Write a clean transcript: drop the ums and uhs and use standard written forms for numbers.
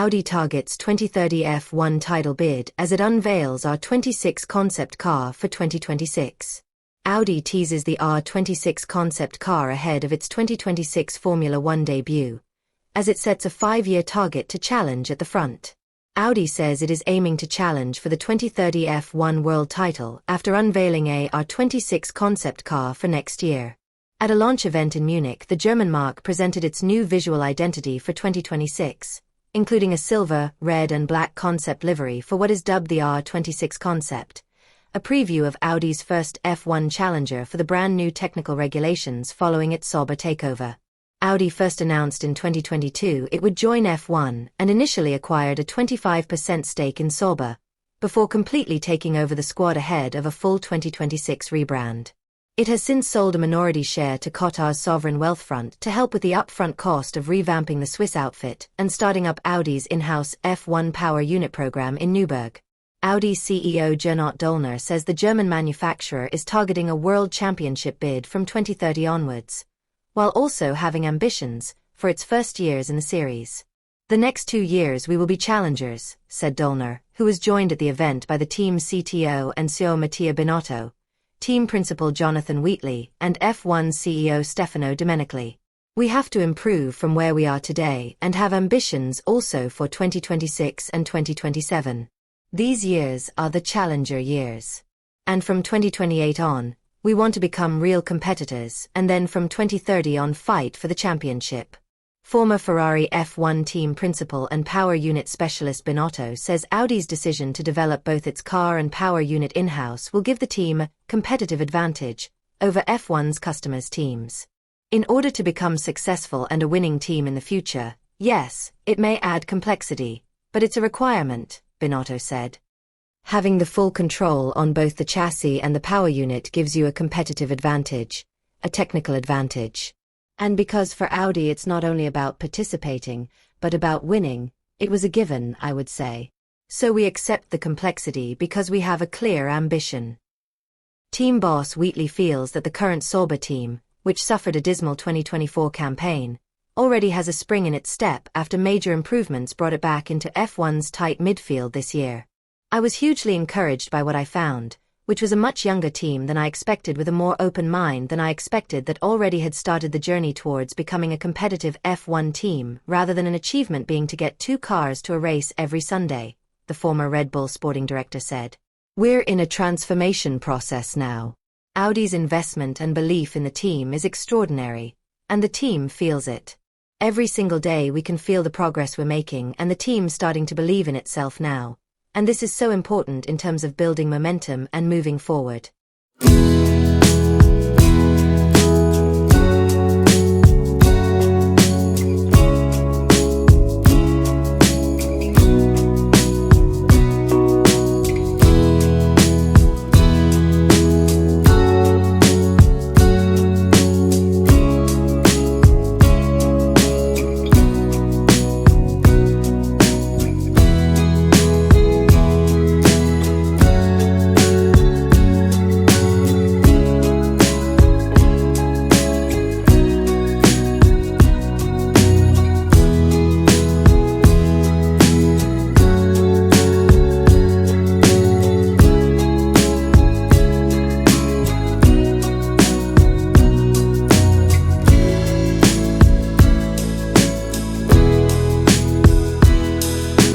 Audi targets 2030 F1 title bid as it unveils R26 concept car for 2026. Audi teases the R26 concept car ahead of its 2026 Formula One debut, as it sets a 5-year target to challenge at the front. Audi says it is aiming to challenge for the 2030 F1 world title after unveiling a R26 concept car for next year. At a launch event in Munich, the German marque presented its new visual identity for 2026, including a silver, red and black concept livery for what is dubbed the R26 Concept, a preview of Audi's first F1 challenger for the brand new technical regulations following its Sauber takeover. Audi first announced in 2022 it would join F1 and initially acquired a 25% stake in Sauber, before completely taking over the squad ahead of a full 2026 rebrand. It has since sold a minority share to Qatar's sovereign wealth fund to help with the upfront cost of revamping the Swiss outfit and starting up Audi's in-house F1 power unit program in Neuburg. Audi CEO Gernot Dollner says the German manufacturer is targeting a world championship bid from 2030 onwards, while also having ambitions for its first years in the series. "The next 2 years we will be challengers," said Dollner, who was joined at the event by the team's CTO and CEO Mattia Binotto, team principal Jonathan Wheatley, and F1 CEO Stefano Domenicali. "We have to improve from where we are today and have ambitions also for 2026 and 2027. These years are the challenger years. And from 2028 on, we want to become real competitors and then from 2030 on fight for the championship." Former Ferrari F1 team principal and power unit specialist Binotto says Audi's decision to develop both its car and power unit in-house will give the team a competitive advantage over F1's customers' teams. "In order to become successful and a winning team in the future, yes, it may add complexity, but it's a requirement," Binotto said. "Having the full control on both the chassis and the power unit gives you a competitive advantage, a technical advantage. And because for Audi it's not only about participating, but about winning, it was a given, I would say. So we accept the complexity because we have a clear ambition." Team boss Wheatley feels that the current Sauber team, which suffered a dismal 2024 campaign, already has a spring in its step after major improvements brought it back into F1's tight midfield this year. "I was hugely encouraged by what I found, which was a much younger team than I expected with a more open mind than I expected that already had started the journey towards becoming a competitive F1 team rather than an achievement being to get 2 cars to a race every Sunday," the former Red Bull sporting director said. "We're in a transformation process now. Audi's investment and belief in the team is extraordinary, and the team feels it. Every single day we can feel the progress we're making and the team's starting to believe in itself now. And this is so important in terms of building momentum and moving forward."